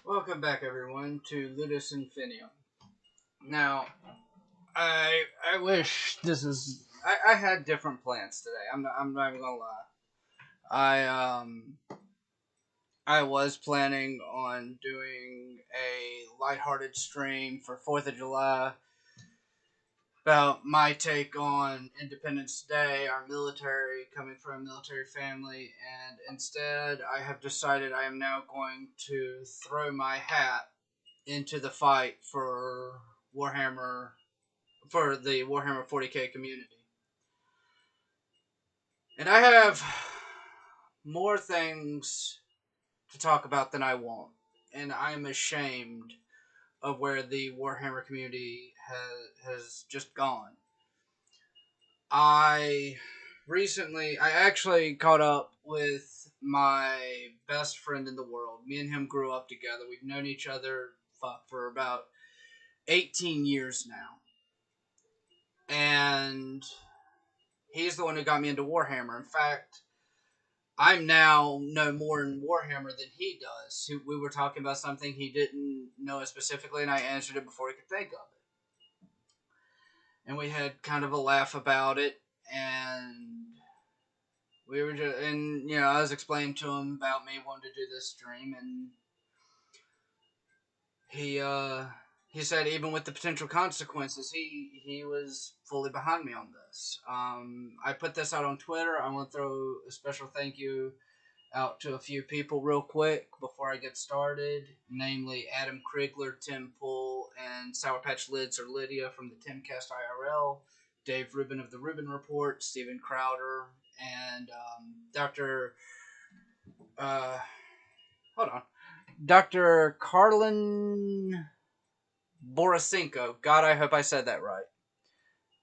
Welcome back, everyone, to Ludus Infinium. Now, I wish this is. I had different plans today. I'm not even gonna lie. I was planning on doing a lighthearted stream for 4th of July about my take on Independence Day, our military, coming from a military family, and instead I have decided I am now going to throw my hat into the fight for Warhammer, for the Warhammer 40k community. And I have more things to talk about than I want. And I am ashamed of where the Warhammer community has just gone. I actually caught up with my best friend in the world. Me and him grew up together. We've known each other for about 18 years now. And he's the one who got me into Warhammer. In fact, I'm now know more in Warhammer than he does. We were talking about something he didn't know specifically, and I answered it before he could think of it. And we had kind of a laugh about it, and we were just, and I was explaining to him about me wanting to do this stream, and he said even with the potential consequences, he was fully behind me on this. I put this out on Twitter. I want to throw a special thank you out to a few people real quick before I get started, namely Adam Krigler, Tim Poole, and Sour Patch Lids or Lydia from the Timcast IRL, Dave Rubin of the Rubin Report, Steven Crowder, and Dr. Carlin Borisenko. God, I hope I said that right.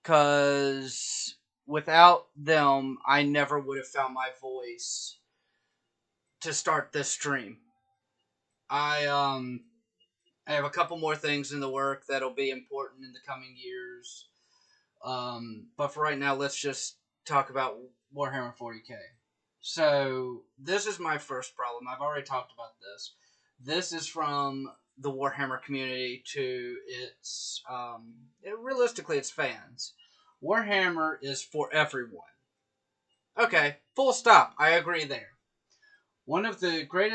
Because without them, I never would have found my voice to start this stream. I have a couple more things in the work that'll be important in the coming years. But for right now, let's just talk about Warhammer 40k. So, this is my first problem. I've already talked about this. This is from the Warhammer community to realistically, its fans. Warhammer is for everyone. Okay, full stop. I agree there. One of the great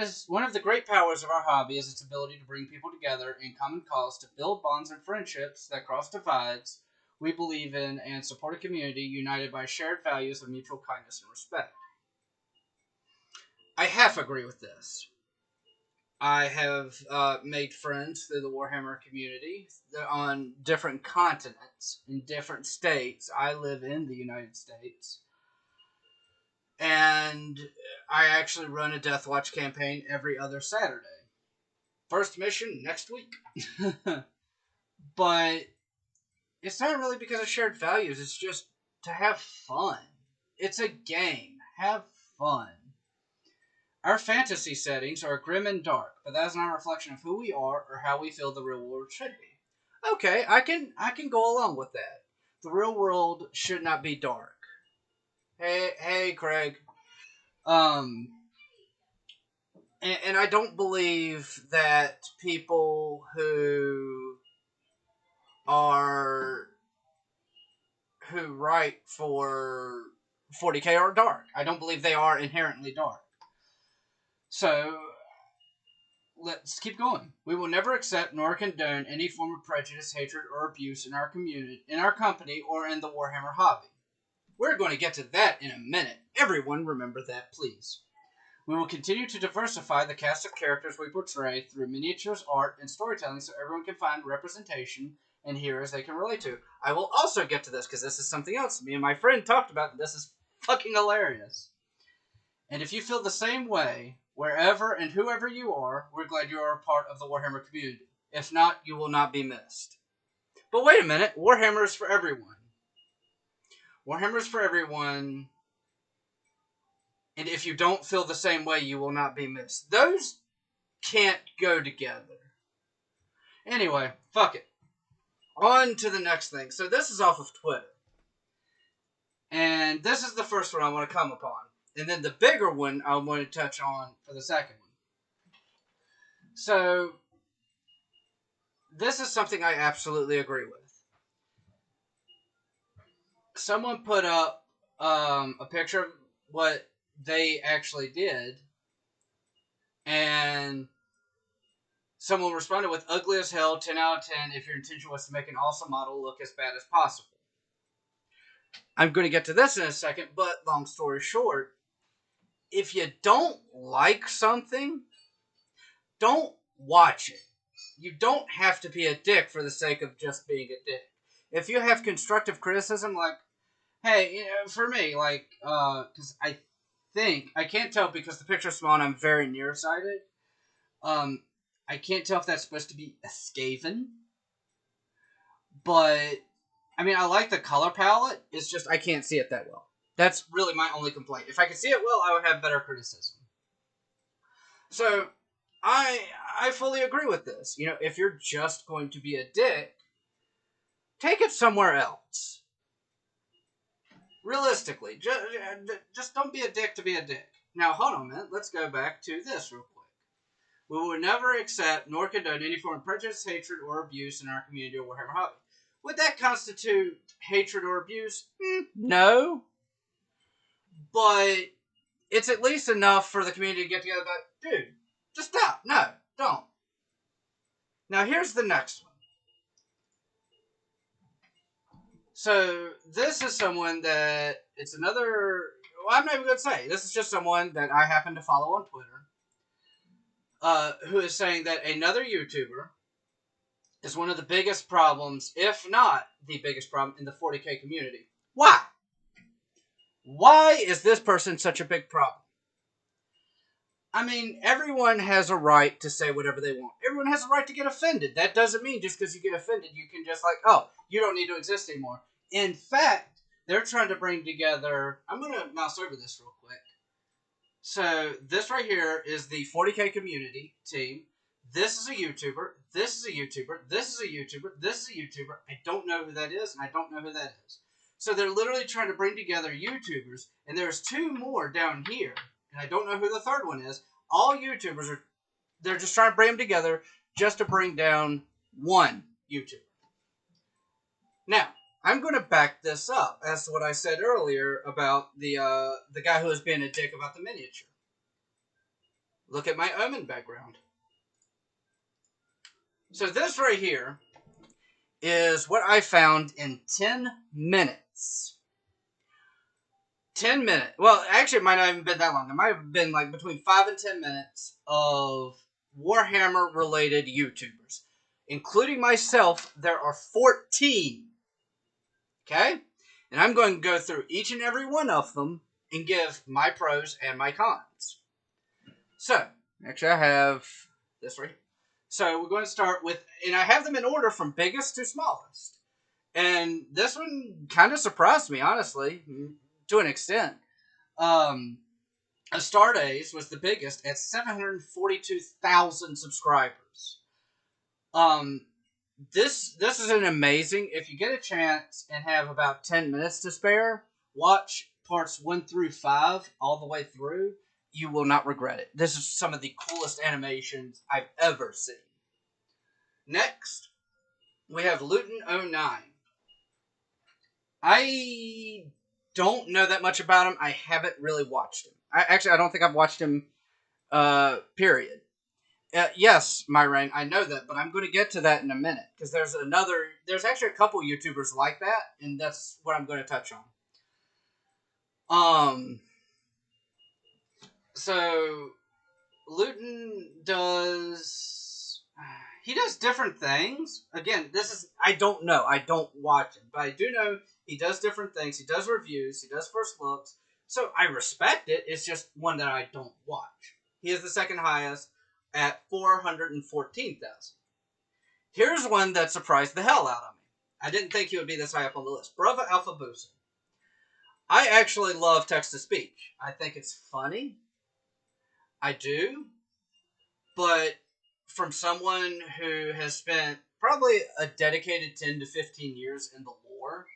powers of our hobby is its ability to bring people together in common cause to build bonds and friendships that cross divides we believe in and support a community united by shared values of mutual kindness and respect. I half agree with this. I have made friends through the Warhammer community on different continents, in different states. I live in the United States. And I actually run a Death Watch campaign every other Saturday. First mission next week. But it's not really because of shared values. It's just to have fun. It's a game. Have fun. Our fantasy settings are grim and dark, but that is not a reflection of who we are or how we feel the real world should be. Okay, I can go along with that. The real world should not be dark. Hey, Craig. And I don't believe that people who write for 40k are dark. I don't believe they are inherently dark. So, let's keep going. We will never accept nor condone any form of prejudice, hatred, or abuse in our community, in our company, or in the Warhammer hobby. We're going to get to that in a minute. Everyone remember that, please. We will continue to diversify the cast of characters we portray through miniatures, art, and storytelling so everyone can find representation and heroes they can relate to. I will also get to this because this is something else me and my friend talked about, and this is fucking hilarious. And if you feel the same way, wherever and whoever you are, we're glad you are a part of the Warhammer community. If not, you will not be missed. But wait a minute, Warhammer is for everyone. Warhammer is for everyone, and if you don't feel the same way, you will not be missed. Those can't go together. Anyway, fuck it. On to the next thing. So this is off of Twitter. And this is the first one I want to come upon. And then the bigger one I want to touch on for the second one. So, this is something I absolutely agree with. Someone put up a picture of what they actually did, and someone responded with ugly as hell, 10 out of 10 if your intention was to make an awesome model look as bad as possible. I'm going to get to this in a second, but long story short, if you don't like something, don't watch it. You don't have to be a dick for the sake of just being a dick. If you have constructive criticism, like, hey, you know, for me, like, because I can't tell because the picture's small and I'm very nearsighted. I can't tell if that's supposed to be a Skaven. But, I mean, I like the color palette. It's just I can't see it that well. That's really my only complaint. If I could see it well, I would have better criticism. So, I fully agree with this. You know, if you're just going to be a dick, take it somewhere else. Realistically, just don't be a dick to be a dick. Now, hold on a minute. Let's go back to this real quick. We will never accept nor condone any form of prejudice, hatred, or abuse in our community or Warhammer hobby. Would that constitute hatred or abuse? No. But it's at least enough for the community to get together about, dude, just stop. No, don't. Now, here's the next one. So, this is someone that, it's another, well, I'm not even going to say. This is just someone that I happen to follow on Twitter. Who is saying that another YouTuber is one of the biggest problems, if not the biggest problem, in the 40k community. Why? Why is this person such a big problem? I mean, everyone has a right to say whatever they want. Everyone has a right to get offended. That doesn't mean just because you get offended, you can just like, oh, you don't need to exist anymore. In fact, they're trying to bring together, I'm going to mouse over this real quick. So, this right here is the 40k community team. This is a YouTuber. This is a YouTuber. This is a YouTuber. This is a YouTuber. I don't know who that is, and I don't know who that is. So, they're literally trying to bring together YouTubers, and there's two more down here, and I don't know who the third one is. All YouTubers they're just trying to bring them together just to bring down one YouTuber. Now, I'm going to back this up as to what I said earlier about the guy who was being a dick about the miniature. Look at my Omen background. So this right here is what I found in 10 minutes. 10 minutes. Well, actually, it might not even been that long. It might have been like between 5 and 10 minutes of Warhammer-related YouTubers. Including myself, there are 14. Okay? And I'm going to go through each and every one of them and give my pros and my cons. So, actually I have this right here. So, we're going to start with, and I have them in order from biggest to smallest. And this one kind of surprised me, honestly, to an extent. Astartes was the biggest at 742,000 subscribers. This is an amazing, if you get a chance and have about 10 minutes to spare, watch parts 1 through 5 all the way through. You will not regret it. This is some of the coolest animations I've ever seen. Next, we have Luton09. I don't know that much about him. I haven't really watched him. I don't think I've watched him, period. Yes, Myrain, I know that, but I'm going to get to that in a minute. Because there's actually a couple YouTubers like that, and that's what I'm going to touch on. So, Luton does different things. Again, I don't know. I don't watch him. But I do know he does different things. He does reviews. He does first looks. So, I respect it. It's just one that I don't watch. He is the second highest at 414,000. Here's one that surprised the hell out of me. I didn't think he would be this high up on the list. Brava Alpha Boosa. I actually love text-to-speech. I think it's funny. I do. But from someone who has spent probably a dedicated 10 to 15 years in the lore,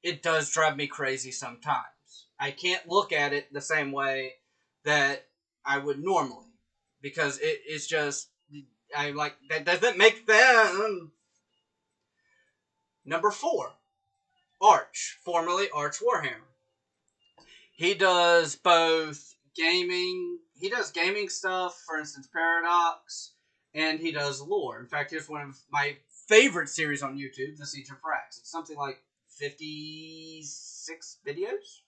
it does drive me crazy sometimes. I can't look at it the same way that I would normally. Because it's just, I'm like, that doesn't make them. Number 4, Arch, formerly Arch Warhammer. He does both gaming. He does gaming stuff, for instance, Paradox, and he does lore. In fact, here's one of my favorite series on YouTube, The Siege of Frax. It's something like 56 videos.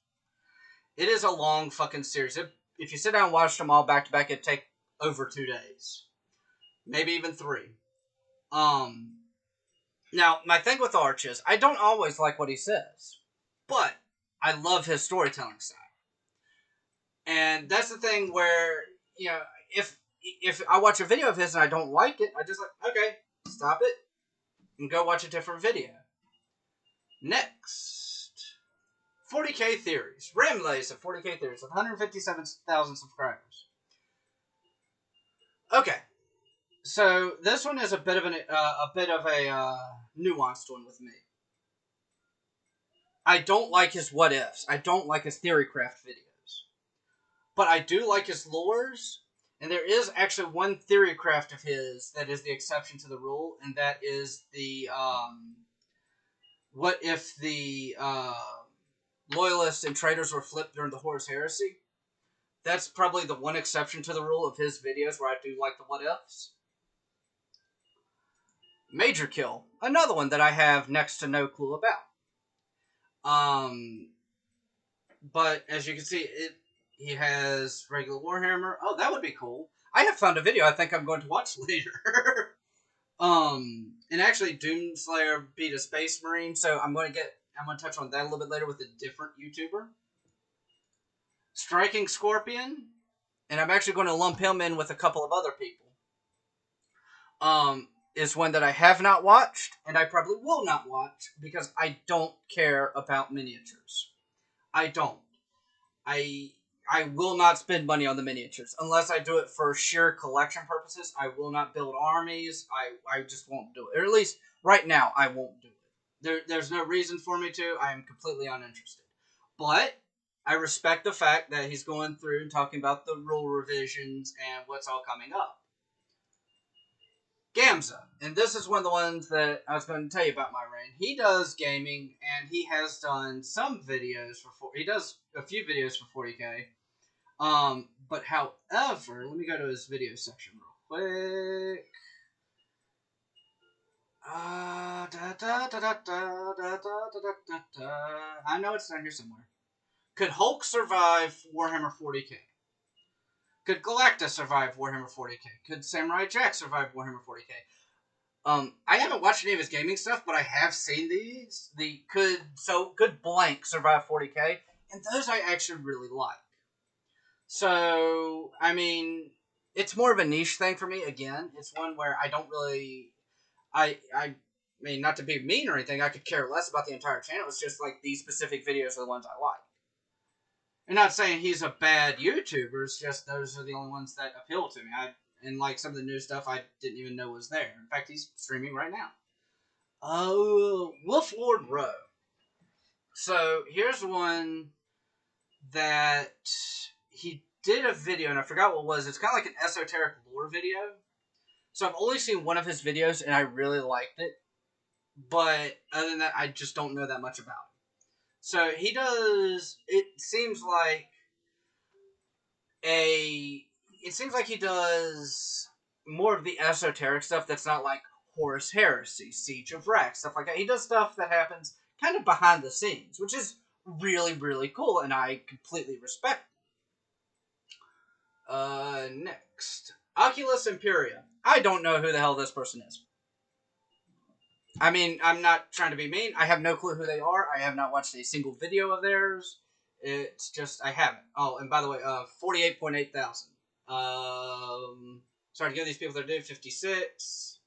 It is a long fucking series. If you sit down and watch them all back to back, it'd take over 2 days. Maybe even 3. Now, my thing with Arch is, I don't always like what he says, but I love his storytelling style. And that's the thing where, you know, if I watch a video of his and I don't like it, I just like, okay, stop it, and go watch a different video. Next, 40k Theories. Ramlays of 40k Theories with 157,000 subscribers. Okay, so this one is a bit of a nuanced one with me. I don't like his what ifs. I don't like his theorycraft videos, but I do like his lores. And there is actually one theorycraft of his that is the exception to the rule, and that is the what if the loyalists and traitors were flipped during the Horus Heresy? That's probably the one exception to the rule of his videos where I do like the what ifs. Major Kill, another one that I have next to no clue about. But as you can see, he has regular Warhammer. Oh, that would be cool. I have found a video I think I'm going to watch later. And actually Doomslayer beat a Space Marine, so I'm going to touch on that a little bit later with a different YouTuber. Striking Scorpion, and I'm actually going to lump him in with a couple of other people. Is one that I have not watched, and I probably will not watch, because I don't care about miniatures. I don't. I will not spend money on the miniatures. Unless I do it for sheer collection purposes, I will not build armies. I just won't do it. Or at least, right now, I won't do it. There's no reason for me to. I am completely uninterested. But I respect the fact that he's going through and talking about the rule revisions and what's all coming up. Gamza, and this is one of the ones that I was going to tell you about my reign. He does gaming, and he has done some videos he does a few videos for 40k. But however, let me go to his video section real quick. I know it's down here somewhere. Could Hulk survive Warhammer 40k? Could Galactus survive Warhammer 40k? Could Samurai Jack survive Warhammer 40k? I haven't watched any of his gaming stuff, but I have seen these. Could blank survive 40k? And those I actually really like. So, I mean, it's more of a niche thing for me. Again, it's one where I don't really, I mean, not to be mean or anything, I could care less about the entire channel. It's just like these specific videos are the ones I like. I'm not saying he's a bad YouTuber. It's just those are the only ones that appeal to me. And like some of the new stuff I didn't even know was there. In fact, he's streaming right now. Wolf Lord Row. So here's one that he did a video, and I forgot what it was. It's kind of like an esoteric lore video. So I've only seen one of his videos, and I really liked it. But other than that, I just don't know that much about it. So he does, it seems like he does more of the esoteric stuff that's not like Horus Heresy, Siege of Rex, stuff like that. He does stuff that happens kind of behind the scenes, which is really, really cool, and I completely respect it. Next. Oculus Imperia. I don't know who the hell this person is. I mean, I'm not trying to be mean. I have no clue who they are. I have not watched a single video of theirs. It's just, I haven't. Oh, and by the way, 48.8 thousand. Sorry to give these people their due. 56.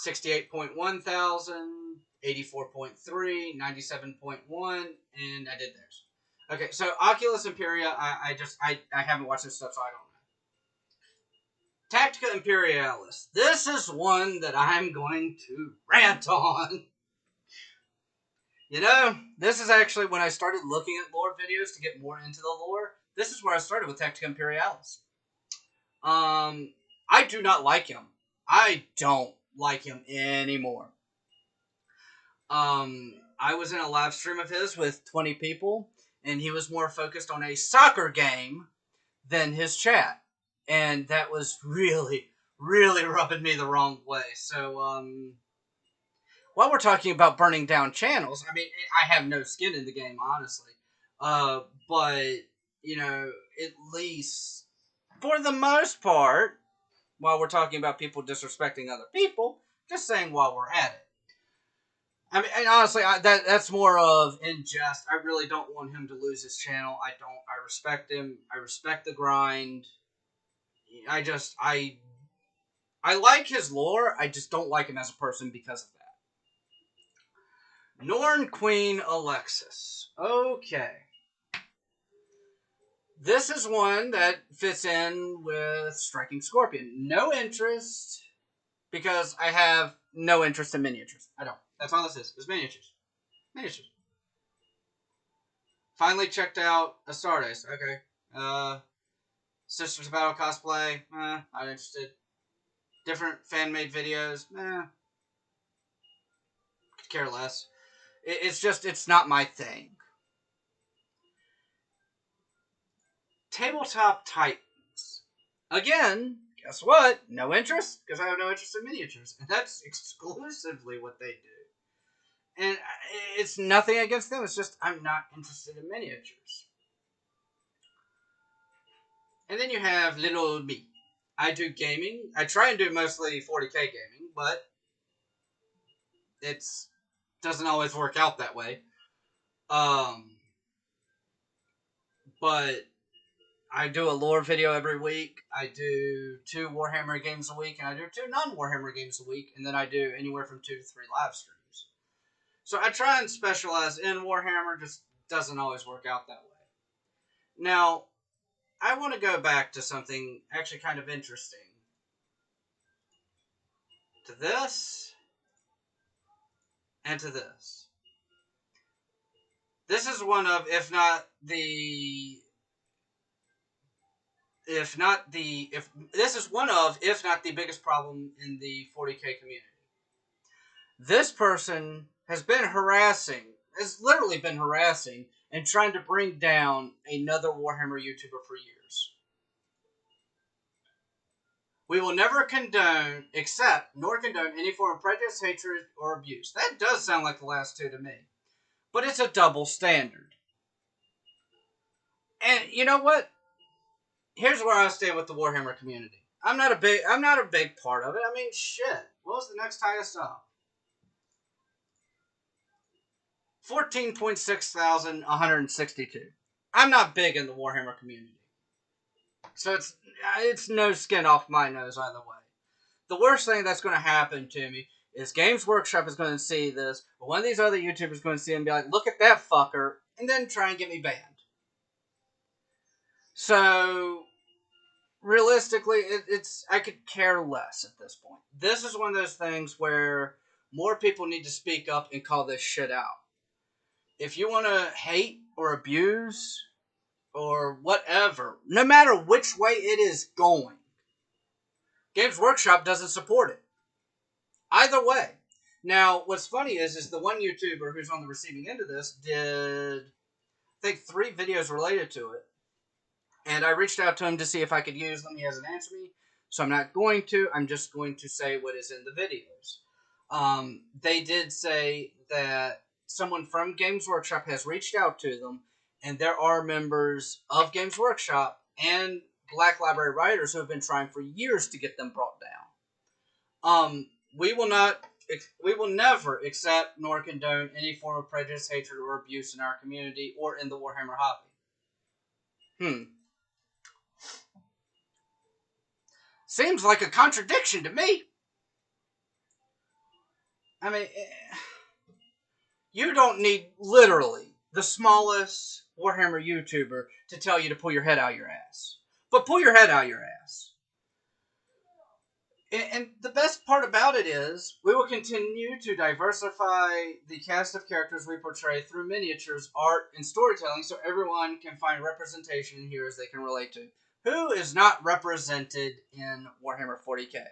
68.1 thousand. 84.3. 97.1. And I did theirs. Okay, so Oculus Imperia, I haven't watched this stuff, so I don't know. Tactica Imperialis. This is one that I'm going to rant on. You know, this is actually when I started looking at lore videos to get more into the lore. This is where I started with Tactica Imperialis. I do not like him. I don't like him anymore. I was in a live stream of his with 20 people, and he was more focused on a soccer game than his chat. And that was really, really rubbing me the wrong way. So, while we're talking about burning down channels, I mean, I have no skin in the game, honestly. But, you know, at least, for the most part, while we're talking about people disrespecting other people, just saying while we're at it. I mean, and honestly, that's more of in jest. I really don't want him to lose his channel. I don't. I respect him. I respect the grind. I like his lore. I just don't like him as a person because of that. Norn Queen Alexis. Okay. This is one that fits in with Striking Scorpion. No interest, because I have no interest in miniatures. I don't. That's all this is. It's miniatures. Miniatures. Finally checked out Astartes. Okay. Sisters of Battle cosplay. Not interested. Different fan-made videos. Could care less. It's not my thing. Tabletop Titans. Again, guess what? No interest, because I have no interest in miniatures. And that's exclusively what they do. And it's nothing against them, it's just I'm not interested in miniatures. And then you have little old me. I do gaming. I try and do mostly 40k gaming, but it doesn't always work out that way. But I do a lore video every week. I do 2 Warhammer games a week, and I do 2 non-Warhammer games a week, and then I do anywhere from 2 to 3 live streams. So I try and specialize in Warhammer, just doesn't always work out that way. Now, I want to go back to something actually kind of interesting. To this, and to this. This is one of, if this is one of, if not the biggest problem in the 40k community. This person has literally been harassing and trying to bring down another Warhammer YouTuber for years. We will never accept nor condone any form of prejudice, hatred, or abuse. That does sound like the last 2 to me. But it's a double standard. And you know what? Here's where I stand with the Warhammer community. I'm not a big part of it. I mean, shit. What was the next highest up? 14,662. I'm not big in the Warhammer community. So it's no skin off my nose either way. The worst thing that's going to happen to me is Games Workshop is going to see this, but one of these other YouTubers is going to see it and be like, look at that fucker, and then try and get me banned. So, realistically, I could care less at this point. This is one of those things where more people need to speak up and call this shit out. If you want to hate or abuse or whatever, no matter which way it is going, Games Workshop doesn't support it. Either way. Now, what's funny is the one YouTuber who's on the receiving end of this did, I think, 3 videos related to it. And I reached out to him to see if I could use them. He hasn't answered me, so I'm not going to. I'm just going to say what is in the videos. They did say that someone from Games Workshop has reached out to them, and there are members of Games Workshop and Black Library writers who have been trying for years to get them brought down. We will never accept nor condone any form of prejudice, hatred, or abuse in our community or in the Warhammer hobby. Seems like a contradiction to me. I mean, you don't need, literally, the smallest Warhammer YouTuber to tell you to pull your head out your ass. But pull your head out your ass. And the best part about it is, we will continue to diversify the cast of characters we portray through miniatures, art, and storytelling so everyone can find representation in heroes they can relate to. Who is not represented in Warhammer 40k?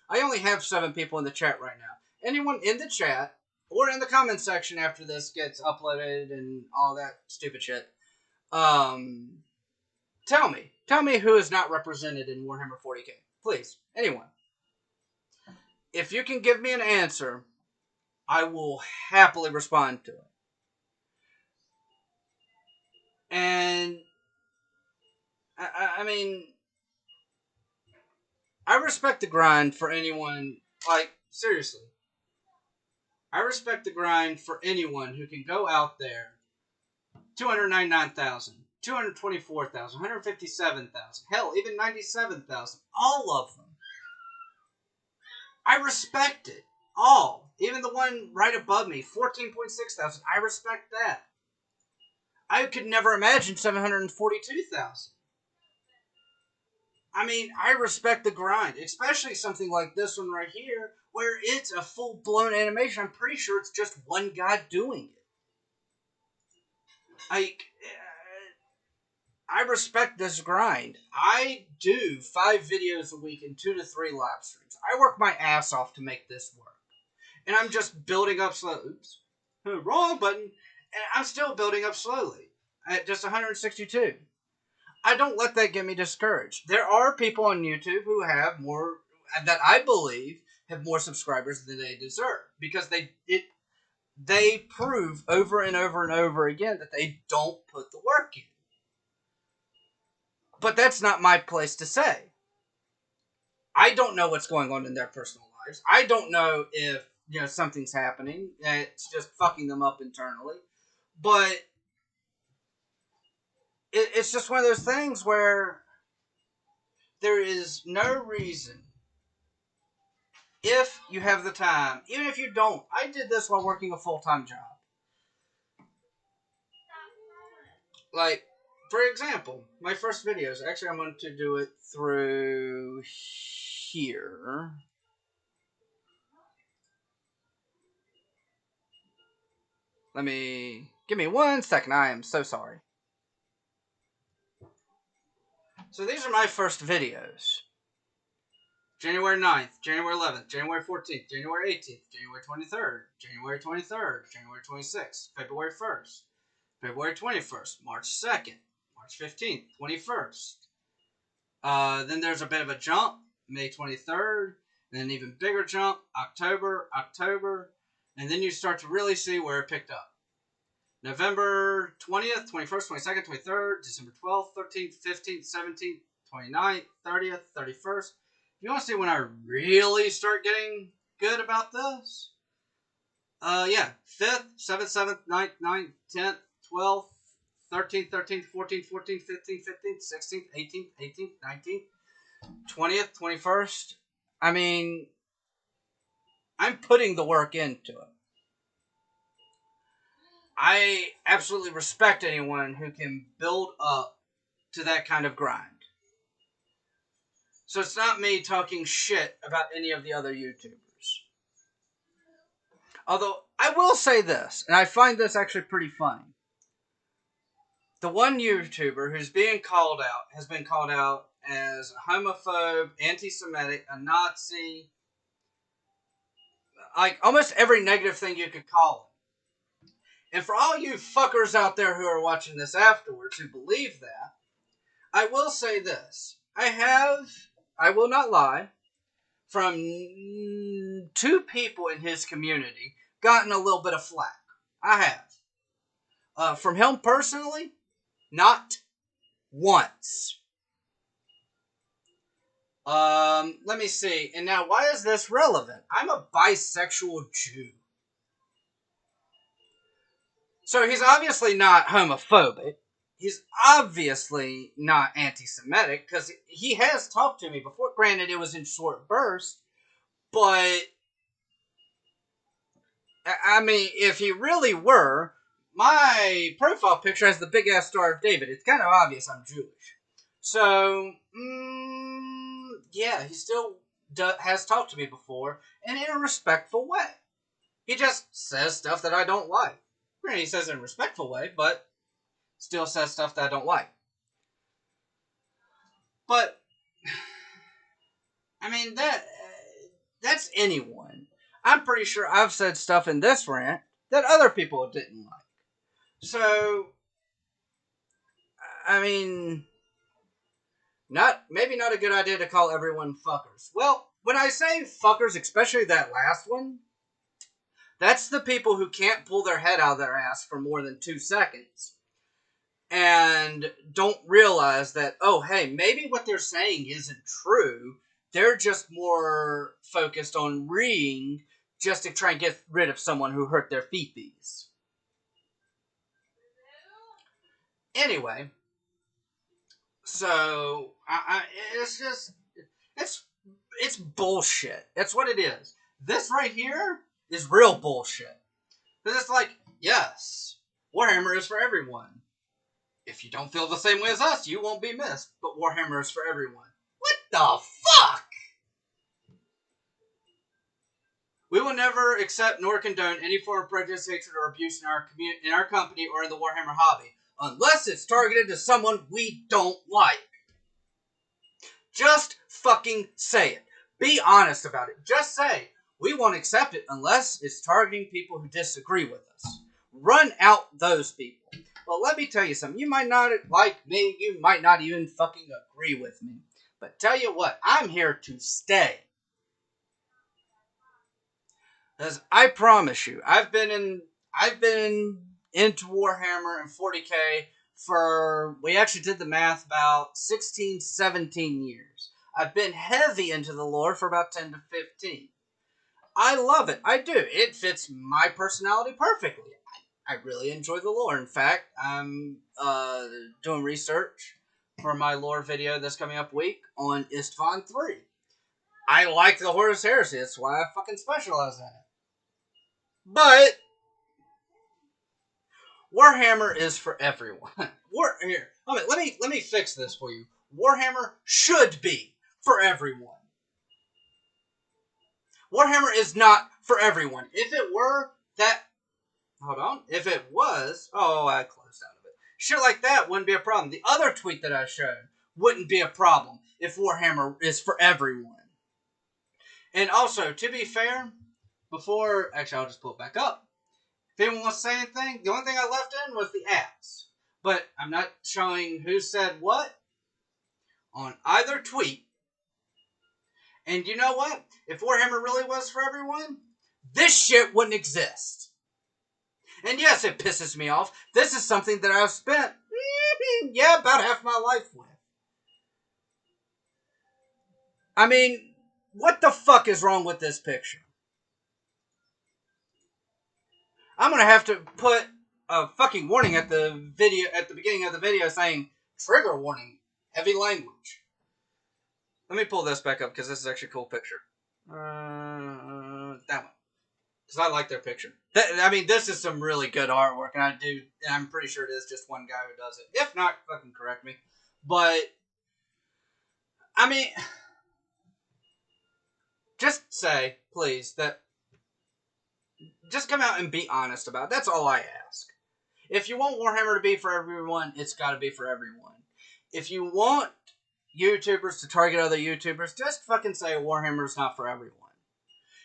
I only have 7 people in the chat right now. Anyone in the chat or in the comment section after this gets uploaded and all that stupid shit, tell me who is not represented in Warhammer 40k. Please, anyone. If you can give me an answer, I will happily respond to it. And I mean, I respect the grind for anyone, like, seriously. I respect the grind for anyone who can go out there, 299,000, 224,000, 157,000, hell, even 97,000, all of them. I respect it, all. Even the one right above me, 14,600, I respect that. I could never imagine 742,000. I mean, I respect the grind, especially something like this one right here, where it's a full-blown animation. I'm pretty sure it's just one guy doing it. I respect this grind. I do 5 videos a week and 2 to 3 live streams. I work my ass off to make this work. And I'm just building up slowly. Oops. Wrong button. And I'm still building up slowly. At just 162. I don't let that get me discouraged. There are people on YouTube who have more, that I believe, have more subscribers than they deserve. Because they prove over and over and over again that they don't put the work in. But that's not my place to say. I don't know what's going on in their personal lives. I don't know if, something's happening. It's just fucking them up internally. But it's just one of those things where there is no reason, if you have the time, even if you don't. I did this while working a full-time job. Like, for example, my first videos, actually I'm going to do it through here. Give me 1 second, I am so sorry. So these are my first videos. January 9th, January 11th, January 14th, January 18th, January 23rd, January 23rd, January 26th, February 1st, February 21st, March 2nd, March 15th, 21st. Then there's a bit of a jump, May 23rd, and then an even bigger jump, October, and then you start to really see where it picked up. November 20th, 21st, 22nd, 23rd, December 12th, 13th, 15th, 17th, 29th, 30th, 31st. If you want to see when I really start getting good about this, 5th, 7th, 7th, 9th, 9th, 10th, 12th, 13th, 13th, 14th, 14th, 15th, 15th, 16th, 18th, 18th, 19th, 20th, 21st. I mean, I'm putting the work into it. I absolutely respect anyone who can build up to that kind of grind. So it's not me talking shit about any of the other YouTubers. Although, I will say this, and I find this actually pretty funny. The one YouTuber who's being called out has been called out as a homophobe, anti-Semitic, a Nazi, like almost every negative thing you could call him. And for all you fuckers out there who are watching this afterwards who believe that, I will say this. I will not lie, from 2 people in his community, gotten a little bit of flack. I have. From him personally, not once. Let me see. And now, why is this relevant? I'm a bisexual Jew. So he's obviously not homophobic. He's obviously not anti-Semitic, because he has talked to me before. Granted, it was in short bursts, but, I mean, if he really were, my profile picture has the big-ass Star of David. It's kind of obvious I'm Jewish. So, yeah, he still has talked to me before, and in a respectful way. He just says stuff that I don't like. He says it in a respectful way, but still says stuff that I don't like. But, I mean, that's anyone. I'm pretty sure I've said stuff in this rant that other people didn't like. So, I mean, maybe not a good idea to call everyone fuckers. Well, when I say fuckers, especially that last one, that's the people who can't pull their head out of their ass for more than 2 seconds. And don't realize that, oh, hey, maybe what they're saying isn't true. They're just more focused on reading just to try and get rid of someone who hurt their feeties. Anyway, so it's just it's bullshit. That's what it is. This right here is real bullshit. Because it's like, yes, Warhammer is for everyone. If you don't feel the same way as us, you won't be missed. But Warhammer is for everyone. What the fuck? We will never accept nor condone any form of prejudice, hatred, or abuse in our company or in the Warhammer hobby, unless it's targeted to someone we don't like. Just fucking say it. Be honest about it. Just say, we won't accept it unless it's targeting people who disagree with us. Run out those people. Well, let me tell you something. You might not like me. You might not even fucking agree with me. But tell you what, I'm here to stay. Because I promise you, I've been into Warhammer and 40k for, we actually did the math, about 16, 17 years. I've been heavy into the lore for about 10 to 15. I love it. I do. It fits my personality perfectly. I really enjoy the lore. In fact, I'm doing research for my lore video that's coming up week on Istvan 3. I like the Horus Heresy. That's why I fucking specialize in it. But Warhammer is for everyone. Here, let me fix this for you. Warhammer should be for everyone. Warhammer is not for everyone. If it were, that... Hold on. If it was... Oh, I closed out of it. Shit like that wouldn't be a problem. The other tweet that I showed wouldn't be a problem if Warhammer is for everyone. And also, to be fair, before... Actually, I'll just pull it back up. If anyone wants to say anything, the only thing I left in was the ads. But I'm not showing who said what on either tweet. And you know what? If Warhammer really was for everyone, this shit wouldn't exist. And yes, it pisses me off. This is something that I've spent, about half my life with. I mean, what the fuck is wrong with this picture? I'm gonna have to put a fucking warning at the beginning of the video saying, trigger warning, heavy language. Let me pull this back up because this is actually a cool picture. That one. Because I like their picture. This is some really good artwork, and I'm pretty sure it is just one guy who does it. If not, fucking correct me. But, I mean, just say, please, that, just come out and be honest about it. That's all I ask. If you want Warhammer to be for everyone, it's got to be for everyone. If you want YouTubers to target other YouTubers, just fucking say Warhammer's not for everyone.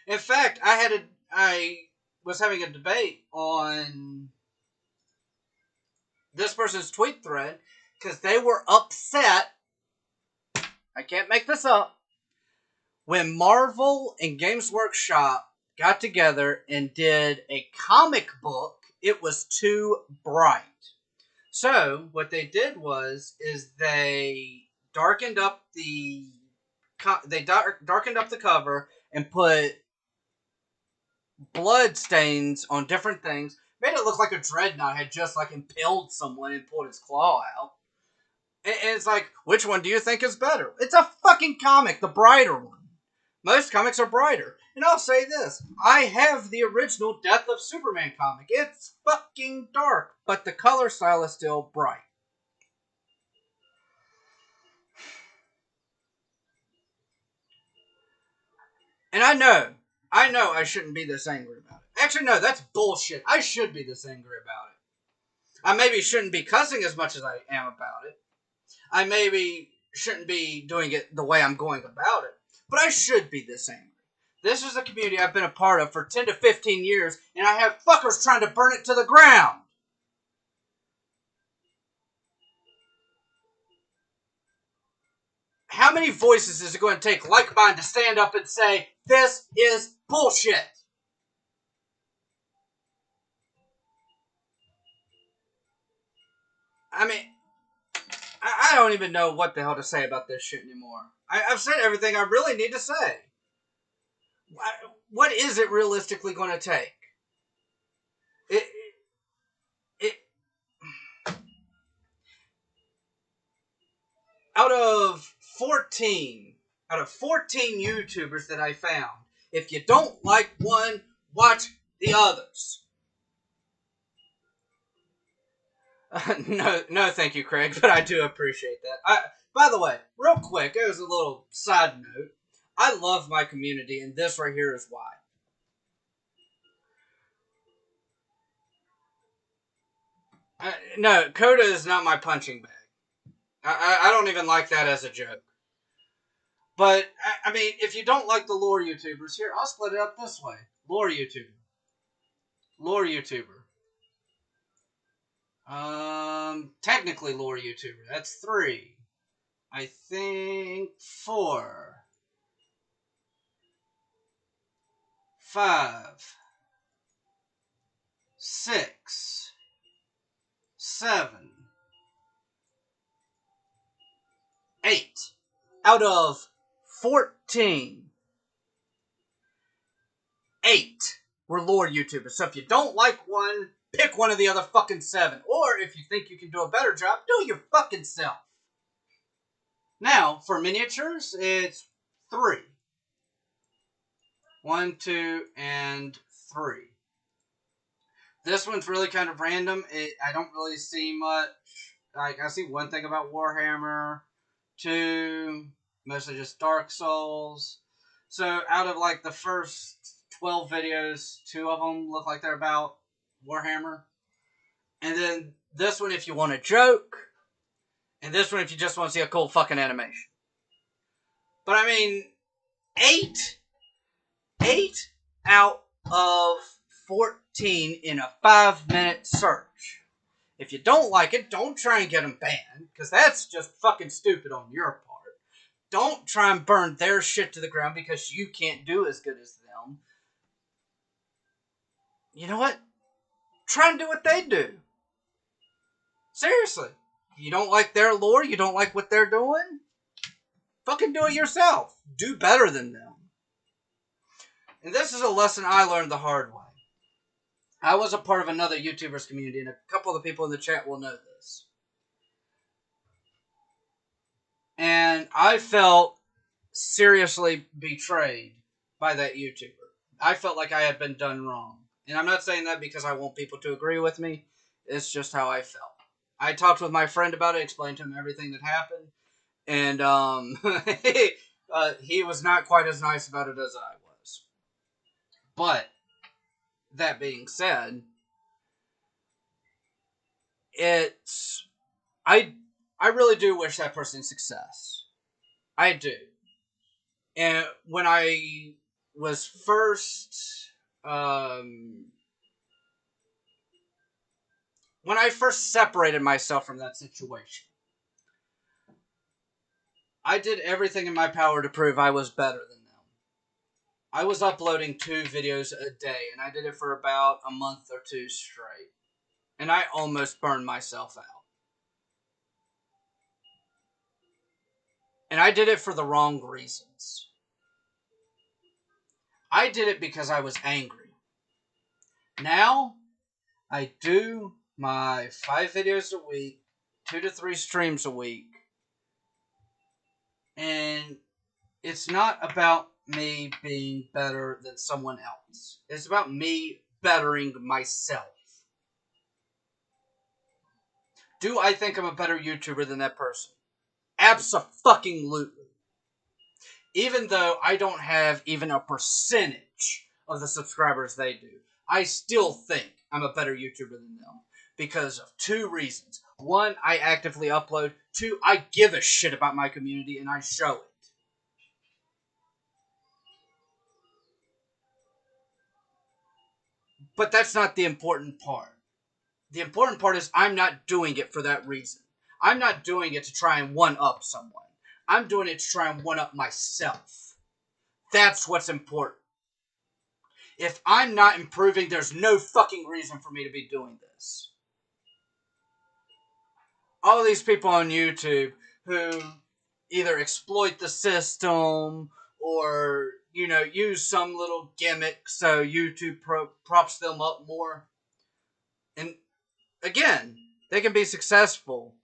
In fact, I was having a debate on this person's tweet thread because they were upset, I can't make this up, when Marvel and Games Workshop got together and did a comic book. It was too bright. So, what they did is they darkened up the cover and put blood stains on different things. Made it look like a dreadnought had just like impaled someone and pulled his claw out. And it's like, which one do you think is better? It's a fucking comic, the brighter one. Most comics are brighter. And I'll say this, I have the original Death of Superman comic. It's fucking dark, but the color style is still bright. And I know I shouldn't be this angry about it. Actually, no, that's bullshit. I should be this angry about it. I maybe shouldn't be cussing as much as I am about it. I maybe shouldn't be doing it the way I'm going about it, but I should be this angry. This is a community I've been a part of for 10 to 15 years, and I have fuckers trying to burn it to the ground. How many voices is it going to take like mine to stand up and say, this is bullshit? I mean, I don't even know what the hell to say about this shit anymore. I've said everything I really need to say. What is it realistically going to take? Out of 14 YouTubers that I found, if you don't like one, watch the others. No, thank you, Craig, but I do appreciate that. By the way, real quick, it was a little side note. I love my community, and this right here is why. No, Coda is not my punching bag. I don't even like that as a joke. But, I mean, if you don't like the lore YouTubers, here, I'll split it up this way. Lore YouTuber. Lore YouTuber. Technically lore YouTuber. That's 3. I think 4. 5. 6. 7. 8. Out of 14. 8 were lore YouTubers. So if you don't like one, pick one of the other fucking 7. Or if you think you can do a better job, do it your fucking self. Now, for miniatures, it's 3. 1, 2, and 3. This one's really kind of random. I don't really see much. Like, I see one thing about Warhammer. 2, mostly just Dark Souls. So, out of, like, the first 12 videos, 2 of them look like they're about Warhammer. And then this one if you want a joke. And this one if you just want to see a cool fucking animation. But I mean, 8 out of 14 in a 5-minute search. If you don't like it, don't try and get them banned, because that's just fucking stupid on your part. Don't try and burn their shit to the ground because you can't do as good as them. You know what? Try and do what they do. Seriously. You don't like their lore? You don't like what they're doing? Fucking do it yourself. Do better than them. And this is a lesson I learned the hard way. I was a part of another YouTuber's community, and a couple of the people in the chat will know this. And I felt seriously betrayed by that YouTuber. I felt like I had been done wrong. And I'm not saying that because I want people to agree with me. It's just how I felt. I talked with my friend about it, explained to him everything that happened. And he was not quite as nice about it as I was. But, that being said, I really do wish that person success. I do. And when I was first, when I first separated myself from that situation, I did everything in my power to prove I was better than them. I was uploading 2 videos a day, and I did it for about a month or 2 straight. And I almost burned myself out. And I did it for the wrong reasons. I did it because I was angry. Now, I do my 5 videos a week, 2 to 3 streams a week. And it's not about me being better than someone else. It's about me bettering myself. Do I think I'm a better YouTuber than that person? Abso-fucking-lutely. Even though I don't have even a percentage of the subscribers they do, I still think I'm a better YouTuber than them. because of two reasons. One, I actively upload. Two, I give a shit about my community and I show it. But that's not the important part. The important part is I'm not doing it for that reason. I'm not doing it to try and one-up someone. I'm doing it to try and one-up myself. That's what's important. If I'm not improving, there's no fucking reason for me to be doing this. All these people on YouTube who either exploit the system or, use some little gimmick so YouTube props them up more. And again, they can be successful.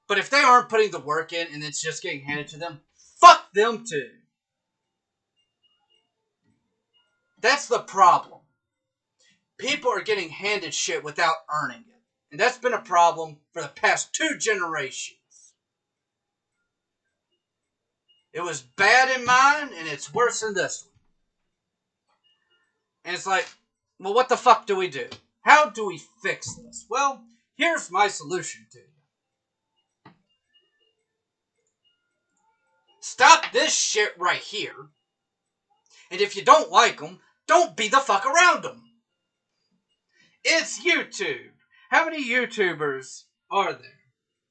But if they aren't putting the work in and it's just getting handed to them, fuck them too. That's the problem. People are getting handed shit without earning it. And that's been a problem for the past 2 generations. It was bad in mine, and it's worse in this one. And it's like, well, what the fuck do we do? How do we fix this? Well, here's my solution to you. Stop this shit right here. And if you don't like them, don't be the fuck around them. It's YouTube. How many YouTubers are there?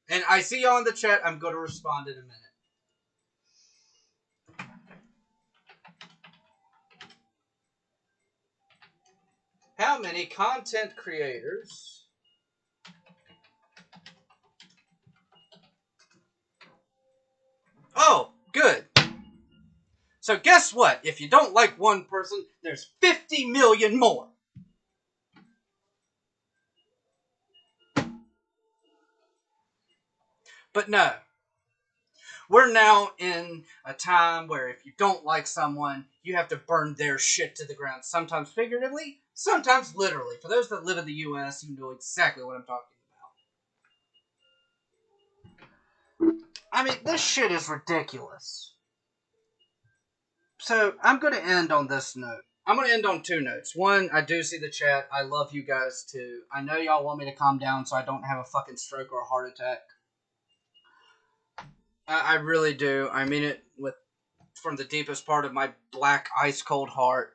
And I see y'all in the chat. I'm going to respond in a minute. How many content creators Oh, good. So guess what? If you don't like one person, there's 50 million more. But no. We're now in a time where if you don't like someone, you have to burn their shit to the ground. Sometimes figuratively, sometimes literally. For those that live in the U.S., you know exactly what I'm talking about. I mean, this shit is ridiculous. So, I'm going to end on this note. I'm going to end on 2 notes. One, I do see the chat. I love you guys, too. I know y'all want me to calm down so I don't have a fucking stroke or a heart attack. I really do. I mean it from the deepest part of my black, ice-cold heart.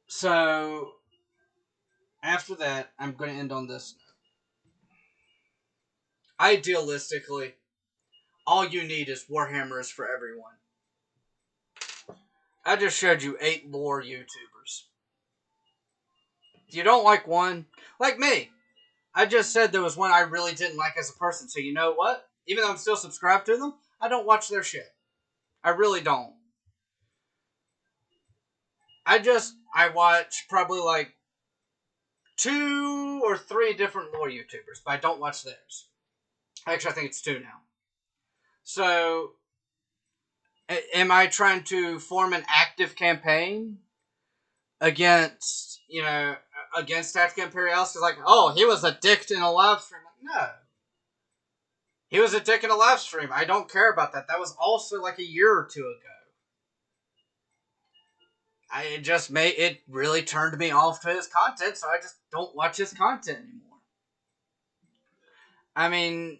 So, after that, I'm going to end on this note. Idealistically, all you need is Warhammers for everyone. I just showed you 8 lore YouTubers. If you don't like one, like me, I just said there was one I really didn't like as a person. So you know what? Even though I'm still subscribed to them, I don't watch their shit. I really don't. I watch probably like 2 or 3 different lore YouTubers, but I don't watch theirs. Actually, I think it's 2 now. So, am I trying to form an active campaign against, against Tactica Imperialis? Because, like, oh, he was a dick in a live stream. Like, no. He was a dick in a live stream. I don't care about that. That was also like a year or 2 ago. It really turned me off to his content, so I just don't watch his content anymore. I mean,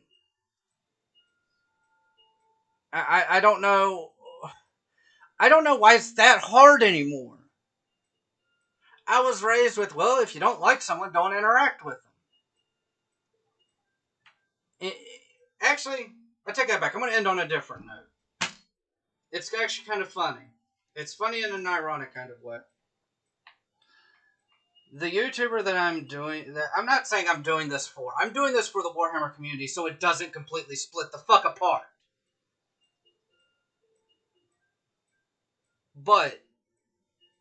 I don't know. I don't know why it's that hard anymore. I was raised with, well, if you don't like someone, don't interact with them. Actually, I take that back. I'm going to end on a different note. It's actually kind of funny. It's funny in an ironic kind of way. The YouTuber that I'm not saying I'm doing this for. I'm doing this for the Warhammer community so it doesn't completely split the fuck apart. But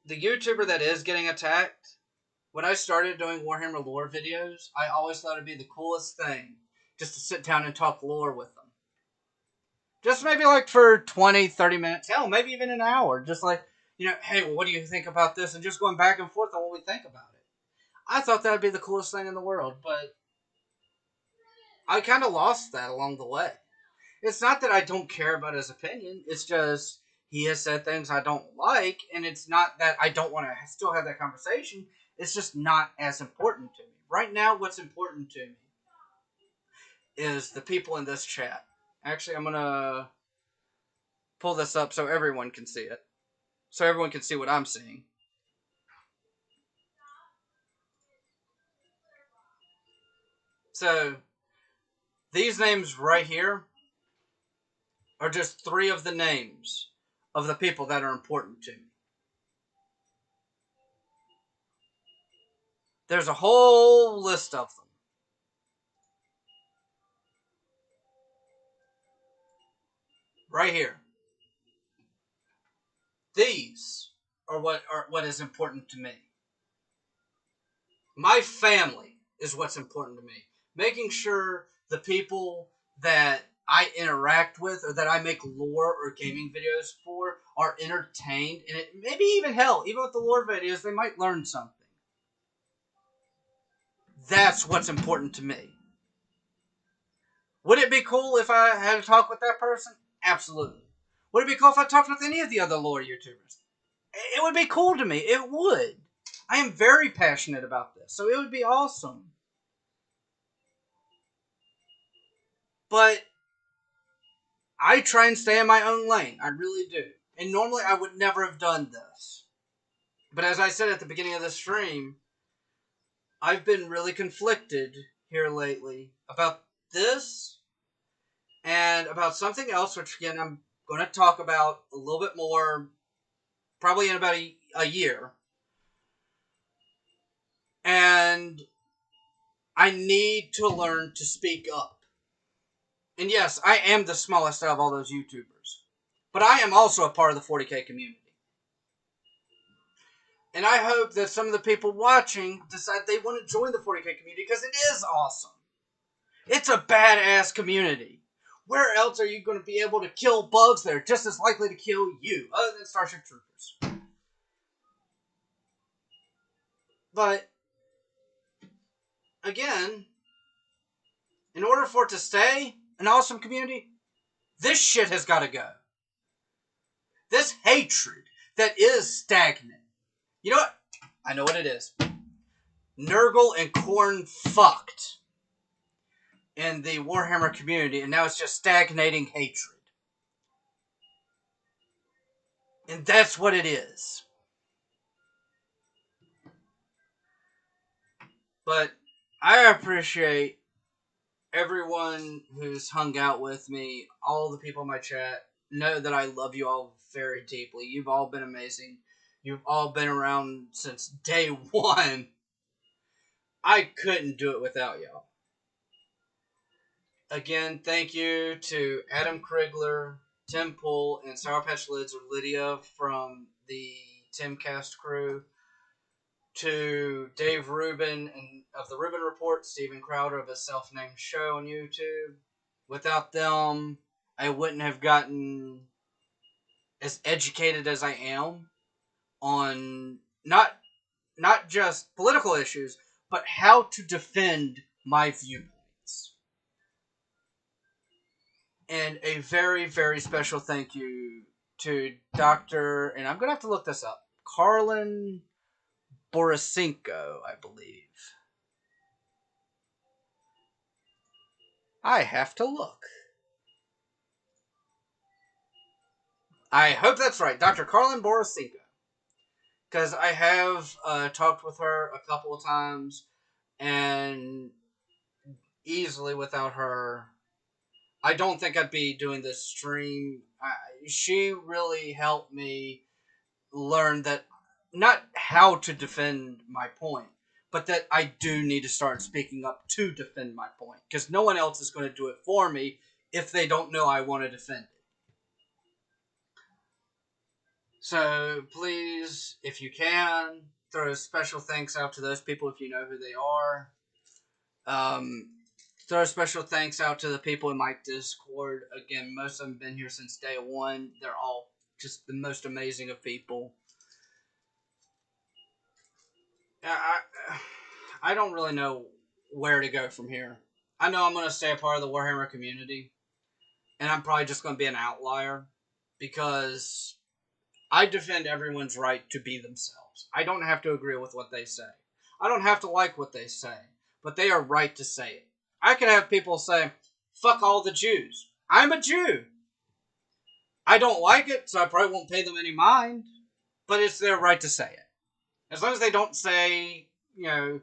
the YouTuber that is getting attacked, when I started doing Warhammer lore videos, I always thought it'd be the coolest thing just to sit down and talk lore with them. Just maybe like for 20, 30 minutes, hell, maybe even an hour. Just like, hey, well, what do you think about this? And just going back and forth on what we think about it. I thought that would be the coolest thing in the world, but I kind of lost that along the way. It's not that I don't care about his opinion. It's just he has said things I don't like, and it's not that I don't want to still have that conversation. It's just not as important to me right now what's important to me is the people in this chat. Actually, I'm going to pull this up so everyone can see it. So everyone can see what I'm seeing. So, these names right here are just 3 of the names of the people that are important to me. There's a whole list of them. Right here. These are what is important to me. My family is what's important to me. Making sure the people that I interact with or that I make lore or gaming videos for are entertained, and maybe even hell, even with the lore videos, they might learn something. That's what's important to me. Would it be cool if I had to talk with that person? Absolutely. Would it be cool if I talked with any of the other lore YouTubers? It would be cool to me. It would. I am very passionate about this, so it would be awesome. But I try and stay in my own lane. I really do. And normally I would never have done this. But as I said at the beginning of the stream, I've been really conflicted here lately about this and about something else, which again I'm going to talk about a little bit more probably in about a year. And I need to learn to speak up. And yes, I am the smallest out of all those YouTubers. But I am also a part of the 40k community. And I hope that some of the people watching decide they want to join the 40k community because it is awesome. It's a badass community. Where else are you going to be able to kill bugs that are just as likely to kill you, other than Starship Troopers? But, again, in order for it to stay an awesome community, this shit has got to go. This hatred that is stagnant. You know what? I know what it is. Nurgle and Khorne fucked in the Warhammer community, and now it's just stagnating hatred. And that's what it is. But I appreciate everyone who's hung out with me, all the people in my chat. Know that I love you all very deeply. You've all been amazing. You've all been around since day one. I couldn't do it without y'all. Again, thank you to Adam Krigler, Tim Poole, and Sour Patch Lids or Lydia from the Timcast crew. To Dave Rubin and of the Rubin Report, Steven Crowder of his self-named show on YouTube. Without them, I wouldn't have gotten as educated as I am on not just political issues, but how to defend my viewpoints. And a very, very special thank you to Dr. and I'm going to have to look this up, Carlin Borisenko, I believe. I have to look. I hope that's right. Dr. Carlin Borisenko. Because I have talked with her a couple of times, and easily without her, I don't think I'd be doing this stream. She really helped me learn that, not how to defend my point, but that I do need to start speaking up to defend my point. Because no one else is going to do it for me if they don't know I want to defend it. So, please, if you can, throw a special thanks out to those people if you know who they are. Throw a special thanks out to the people in my Discord. Again, most of them have been here since day one. They're all just the most amazing of people. I don't really know where to go from here. I know I'm going to stay a part of the Warhammer community, and I'm probably just going to be an outlier, because I defend everyone's right to be themselves. I don't have to agree with what they say. I don't have to like what they say. but they are right to say it. I could have people say, fuck all the Jews. I'm a Jew. I don't like it, so I probably won't pay them any mind, but it's their right to say it. As long as they don't say, you know,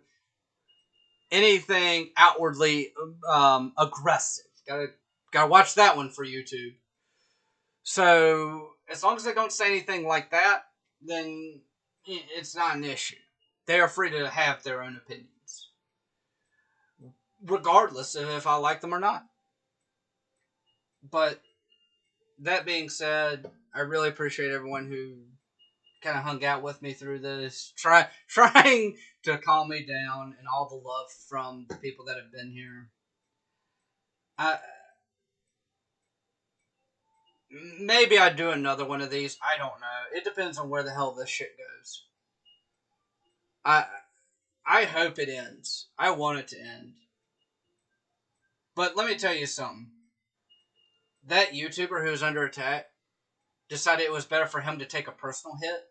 anything outwardly aggressive. Gotta watch that one for YouTube. So, as long as they don't say anything like that, then it's not an issue. They are free to have their own opinions, regardless of if I like them or not. But, that being said, I really appreciate everyone who kind of hung out with me through this, trying to calm me down, and all the love from the people that have been here. Maybe I'd do another one of these. I don't know. It depends on where the hell this shit goes. I hope it ends. I want it to end. But let me tell you something. That YouTuber who was under attack decided it was better for him to take a personal hit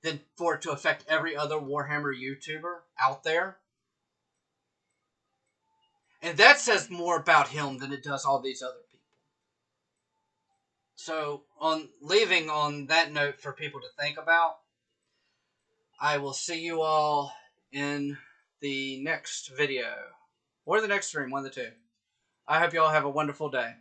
than for it to affect every other Warhammer YouTuber out there. And that says more about him than it does all these other people. So, leaving on that note for people to think about, I will see you all in the next video. Or the next stream, one of the two. I hope you all have a wonderful day.